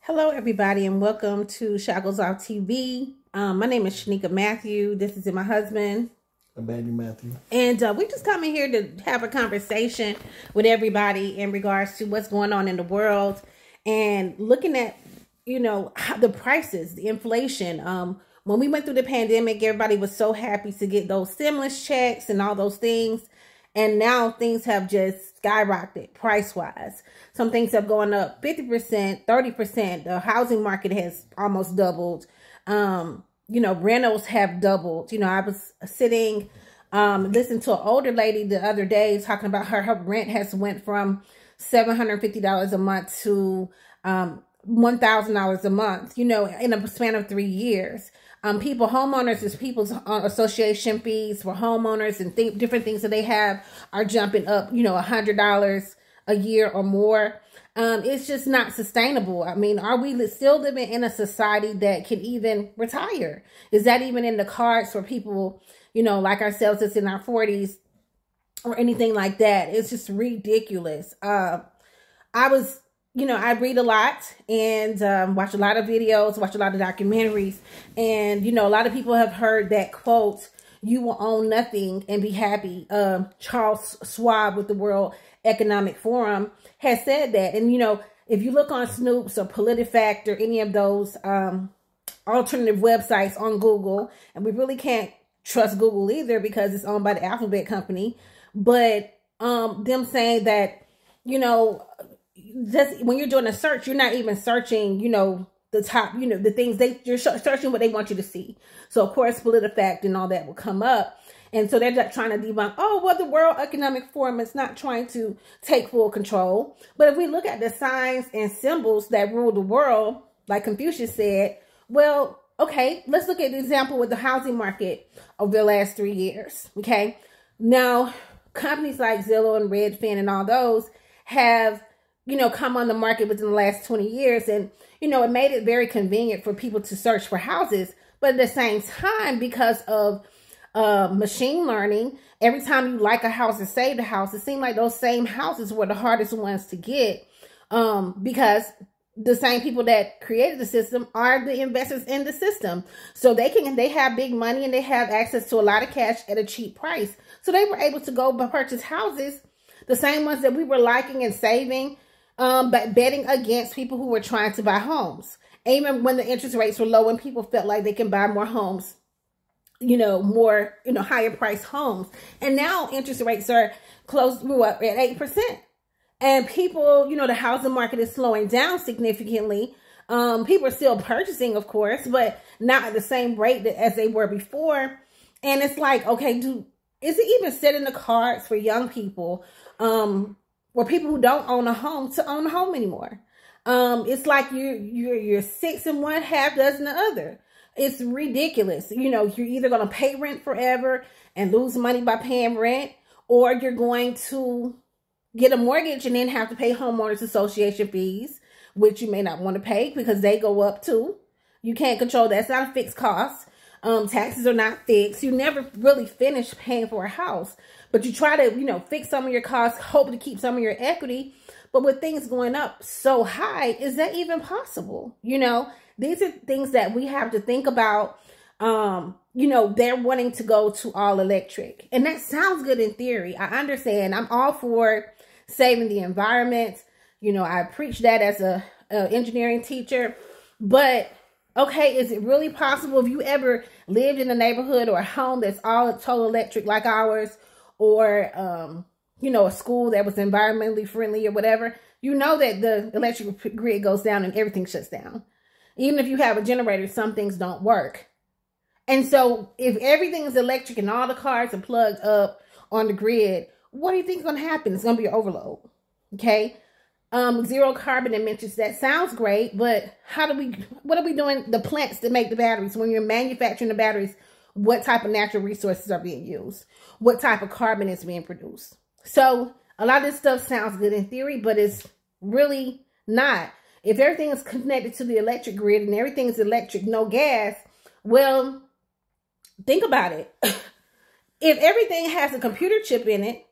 Hello, everybody, and welcome to Shackles Off TV. My name is Shanika Matthew. This is my husband, Emmanuel Matthew. And we just come in here to have a conversation with everybody in regards to what's going on in the world and looking at, the prices, the inflation. When we went through the pandemic, everybody was so happy to get those stimulus checks and all those things. And now things have just skyrocketed price-wise. Some things have gone up 50%, 30%. The housing market has almost doubled. Rentals have doubled. I was sitting, listening to an older lady the other day talking about her rent has went from $750 a month to $1,000 a month, in a span of 3 years. Homeowners, is people's association fees for homeowners and different things that they have are jumping up, $100 a year or more. It's just not sustainable. I mean, are we still living in a society that can even retire? Is that even in the cards for people, like ourselves that's in our 40s or anything like that? It's just ridiculous. I read a lot and watch a lot of videos, watch a lot of documentaries. And, a lot of people have heard that quote, "You will own nothing and be happy." Charles Schwab with the World Economic Forum has said that. And, if you look on Snoops or PolitiFact or any of those alternative websites on Google, and we really can't trust Google either because it's owned by the Alphabet company, but them saying that, just when you're doing a search, you're not even searching, the top, the things you're searching what they want you to see. So of course, PolitiFact and all that will come up. And so they're just trying to debunk, the World Economic Forum is not trying to take full control. But if we look at the signs and symbols that rule the world, like Confucius said, well, okay, let's look at the example with the housing market over the last 3 years. Okay. Now, companies like Zillow and Redfin and all those have come on the market within the last 20 years. And, it made it very convenient for people to search for houses. But at the same time, because of machine learning, every time you like a house or save a house, it seemed like those same houses were the hardest ones to get because the same people that created the system are the investors in the system. So they have big money and they have access to a lot of cash at a cheap price. So they were able to go purchase houses, the same ones that we were liking and saving, but betting against people who were trying to buy homes. Even when the interest rates were low and people felt like they can buy more homes, more, higher priced homes. And now interest rates are grew up at 8%. And people, the housing market is slowing down significantly. People are still purchasing, of course, but not at the same rate as they were before. And it's like, okay, is it even set in the cards for young people, or people who don't own a home to own a home anymore? It's like you're 6 and 1/2 dozen the other. It's ridiculous. You're either going to pay rent forever and lose money by paying rent, or you're going to get a mortgage and then have to pay homeowners association fees, which you may not want to pay because they go up too. You can't control that. It's not a fixed cost. Taxes are not fixed. You never really finish paying for a house, but you try to, fix some of your costs, hope to keep some of your equity. But with things going up so high, is that even possible? These are things that we have to think about. They're wanting to go to all electric, and that sounds good in theory. I understand. I'm all for saving the environment. I preach that as a engineering teacher, but okay, is it really possible? If you ever lived in a neighborhood or a home that's all total electric like ours, or, a school that was environmentally friendly or whatever, that the electric grid goes down and everything shuts down. Even if you have a generator, some things don't work. And so if everything is electric and all the cars are plugged up on the grid, what do you think is going to happen? It's going to be an overload. Okay. Zero carbon emissions, that sounds great, but what are we doing? The plants that make the batteries, when you're manufacturing the batteries, what type of natural resources are being used? What type of carbon is being produced? So a lot of this stuff sounds good in theory, but it's really not. If everything is connected to the electric grid and everything is electric, no gas, well, think about it. If everything has a computer chip in it,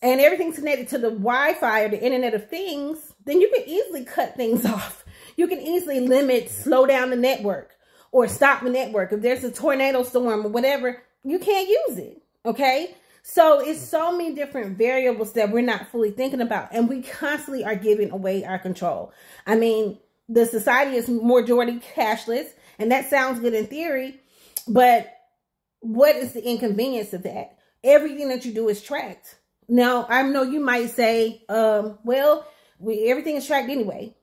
and everything's connected to the Wi-Fi or the Internet of Things, then you can easily cut things off. You can easily limit, slow down the network or stop the network. If there's a tornado storm or whatever, you can't use it. Okay. So it's so many different variables that we're not fully thinking about. And we constantly are giving away our control. I mean, the society is majority cashless, and that sounds good in theory, but what is the inconvenience of that? Everything that you do is tracked. Now, I know you might say, well, everything is tracked anyway.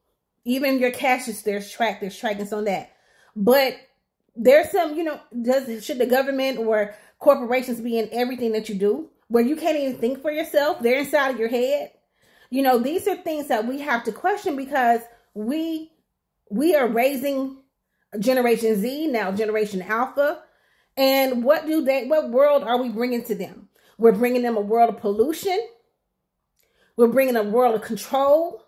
Even your cash is there's trackings on that. But there's some, you know, should the government or corporations be in everything that you do, where you can't even think for yourself? They're inside of your head. You know, these are things that we have to question, because we are raising Generation Z, now Generation Alpha. And what world are we bringing to them? We're bringing them a world of pollution. We're bringing a world of control.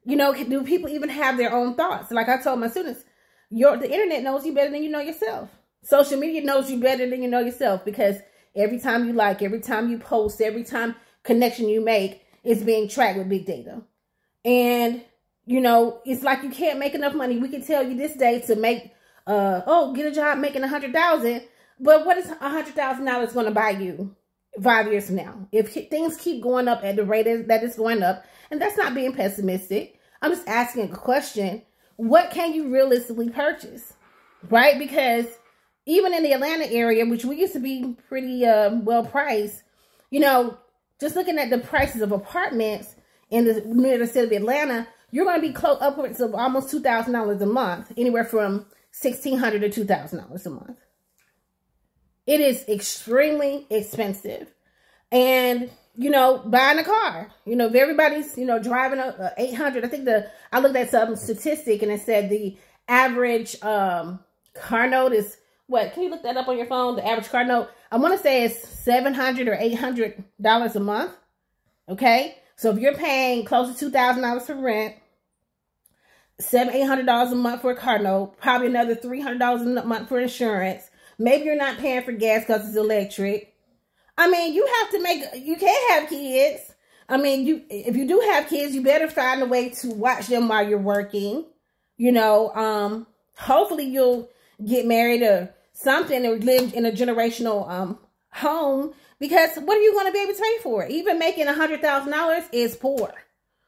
You know, do people even have their own thoughts? Like I told my students, the internet knows you better than you know yourself. Social media knows you better than you know yourself, because every time you like, every time you post, every time connection you make is being tracked with big data. And, you know, it's like you can't make enough money. We can tell you this day to make, get a job making $100,000. But what is $100,000 going to buy you 5 years from now? If things keep going up at the rate that it's going up, and that's not being pessimistic, I'm just asking a question. What can you realistically purchase? Right? Because even in the Atlanta area, which we used to be pretty well priced, you know, just looking at the prices of apartments near the city of Atlanta, you're going to be close upwards of almost $2,000 a month, anywhere from $1,600 to $2,000 a month. It is extremely expensive. And, you know, buying a car, you know, if everybody's, you know, driving a 800, I looked at some statistic and it said the average car note is, what, can you look that up on your phone? The average car note, I want to say it's $700 or $800 a month. Okay. So if you're paying close to $2,000 for rent, $800 a month for a car note, probably another $300 a month for insurance. Maybe you're not paying for gas because it's electric. I mean, you can't have kids. I mean, if you do have kids, you better find a way to watch them while you're working. You know, hopefully you'll get married or something, or live in a generational home, because what are you going to be able to pay for? Even making $100,000 is poor.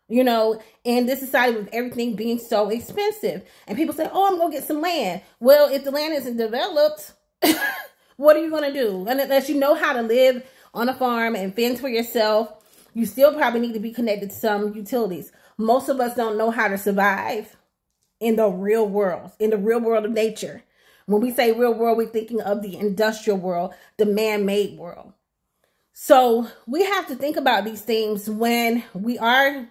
You know, in this society with everything being so expensive. And people say, oh, I'm going to get some land. Well, if the land isn't developed, what are you going to do? And unless you know how to live on a farm and fend for yourself, you still probably need to be connected to some utilities. Most of us don't know how to survive in the real world, of nature. When we say real world, we're thinking of the industrial world, the man-made world. So we have to think about these things when we are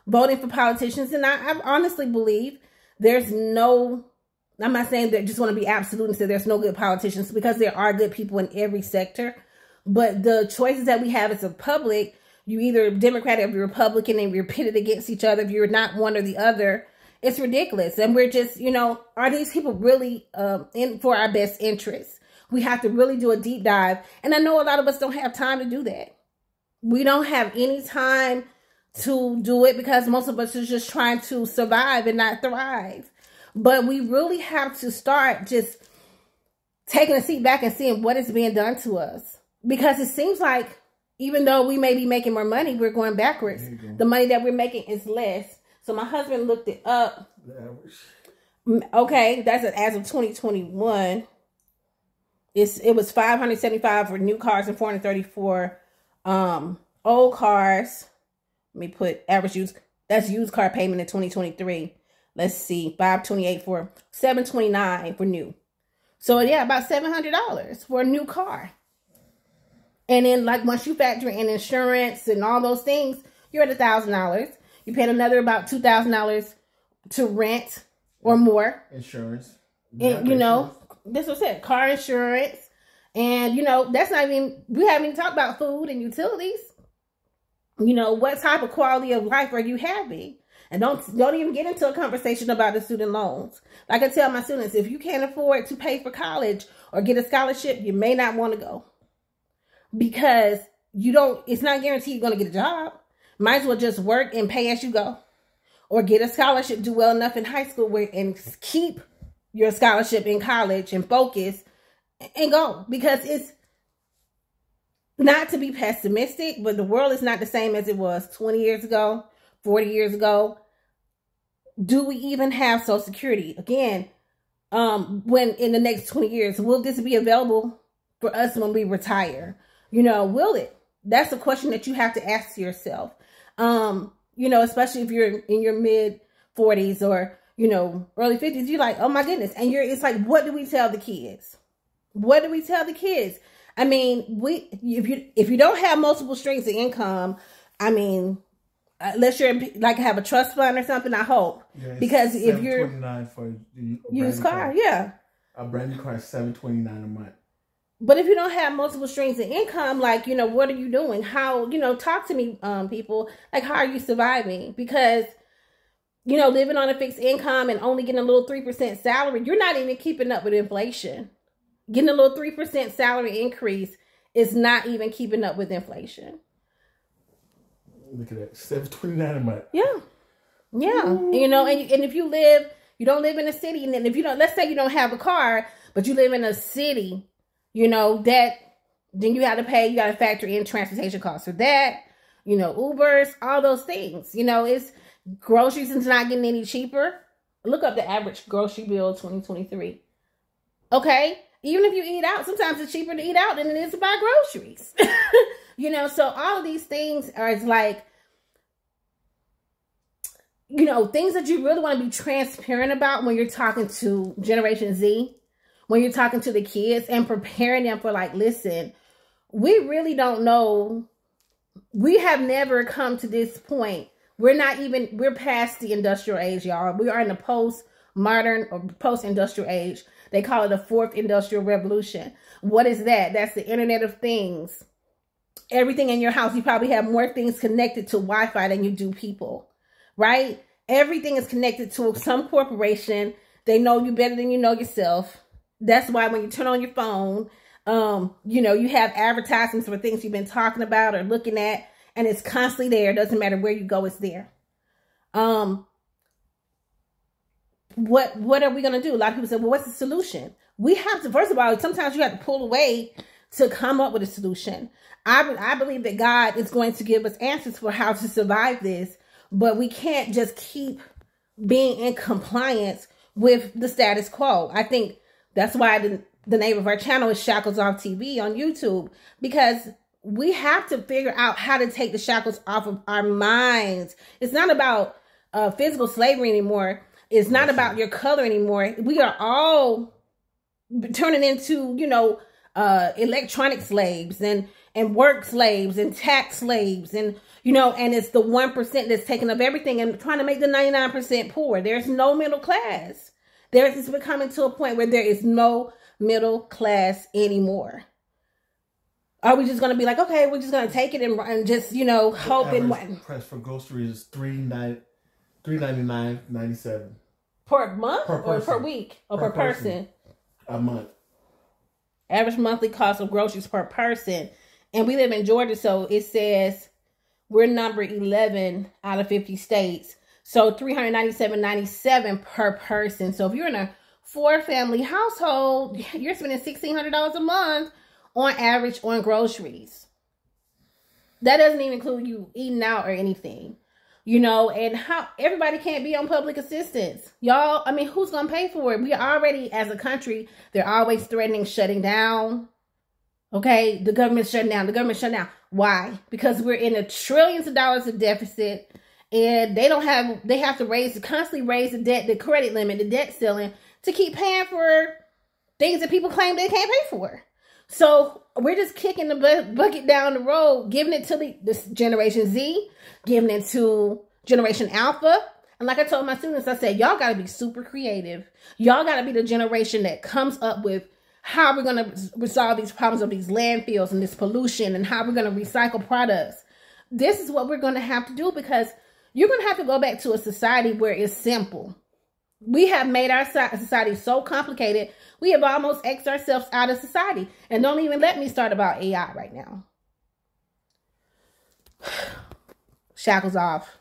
voting for politicians. And I honestly believe I'm not saying that just want to be absolute and say there's no good politicians, because there are good people in every sector. But the choices that we have as a public, you either Democratic or you're Republican, and you're pitted against each other. If you're not one or the other, it's ridiculous. And we're just, you know, are these people really in for our best interests? We have to really do a deep dive. And I know a lot of us don't have time to do that. We don't have any time to do it, because most of us are just trying to survive and not thrive. But we really have to start just taking a seat back and seeing what is being done to us. Because it seems like even though we may be making more money, we're going backwards. The money that we're making is less. So my husband looked it up. Okay, that's as of 2021. It was $575 for new cars and $430 for old cars. Let me put average used. That's used car payment in 2023. Let's see, $528 for $729 for new. So yeah, about $700 for a new car. And then, like, once you factor in insurance and all those things, you're at $1,000. You paid another about $2,000 to rent or more. Insurance. And, you know, this was it, car insurance. And, you know, that's not even, we haven't even talked about food and utilities. You know, what type of quality of life are you having? And don't even get into a conversation about the student loans. Like I tell my students, if you can't afford to pay for college or get a scholarship, you may not want to go. Because it's not guaranteed you're going to get a job. Might as well just work and pay as you go. or get a scholarship, do well enough in high school and keep your scholarship in college and focus and go. Because it's not to be pessimistic, but the world is not the same as it was 20 years ago, 40 years ago. Do we even have Social Security? Again, when in the next 20 years, will this be available for us when we retire? Will it? That's a question that you have to ask yourself. Especially if you're in your mid 40s or, early 50s, you're like, oh my goodness. And it's like, what do we tell the kids? What do we tell the kids? I mean, if you don't have multiple streams of income, I mean, unless you're like have a trust fund or something, I hope. Yeah, because if you're $729 for a used car, yeah, a brand new car is $729 a month. But if you don't have multiple streams of income, like, what are you doing? How, talk to me, people, like, how are you surviving? Because, living on a fixed income and only getting a little 3% salary, you're not even keeping up with inflation. Getting a little 3% salary increase is not even keeping up with inflation. Look at that, $729 a month. Yeah. Yeah. And if you don't live in a city, and then if you don't, let's say you don't have a car, but you live in a city, then you got to factor in transportation costs for that, Ubers, all those things. It's groceries is not getting any cheaper. Look up the average grocery bill 2023. Okay? Even if you eat out, sometimes it's cheaper to eat out than it is to buy groceries. So all of these things are like, things that you really want to be transparent about when you're talking to Generation Z, when you're talking to the kids and preparing them for like, listen, we really don't know. We have never come to this point. We're past the industrial age, y'all. We are in the post-modern or post-industrial age. They call it the fourth industrial revolution. What is that? That's the Internet of Things. Everything in your house, you probably have more things connected to Wi-Fi than you do people, right? Everything is connected to some corporation. They know you better than you know yourself. That's why when you turn on your phone, you have advertisements for things you've been talking about or looking at, and it's constantly there. It doesn't matter where you go, it's there. What are we going to do? A lot of people say, well, what's the solution? We have to, first of all, sometimes you have to pull away to come up with a solution. I believe that God is going to give us answers for how to survive this, but we can't just keep being in compliance with the status quo. I think that's why the name of our channel is Shackles Off TV on YouTube, because we have to figure out how to take the shackles off of our minds. It's not about physical slavery anymore. It's not about your color anymore. We are all turning into, electronic slaves and work slaves and tax slaves. And, and it's the 1% that's taking up everything and trying to make the 99% poor. There's no middle class. It's becoming to a point where there is no middle class anymore. Are we just going to be like, okay, we're just going to take it and just, hope and what? Price for groceries is $3.99.97 per month or per week or per person? A month. Average monthly cost of groceries per person. And we live in Georgia, so it says we're number 11 out of 50 states. So $397.97 per person. So if you're in a 4-family household, you're spending $1,600 a month on average on groceries. That doesn't even include you eating out or anything, and how everybody can't be on public assistance. Y'all, I mean, who's going to pay for it? We already, as a country, they're always threatening shutting down. Okay, the government's shutting down. Why? Because we're in a trillions of dollars of deficit, and they have to constantly raise the debt, the credit limit, the debt ceiling to keep paying for things that people claim they can't pay for. So we're just kicking the bucket down the road, giving it to this Generation Z, giving it to Generation Alpha. And like I told my students, I said, y'all got to be super creative. Y'all got to be the generation that comes up with how we're going to resolve these problems of these landfills and this pollution and how we're going to recycle products. This is what we're going to have to do, because you're going to have to go back to a society where it's simple. We have made our society so complicated, we have almost X'd ourselves out of society. And don't even let me start about AI right now. Shackles off.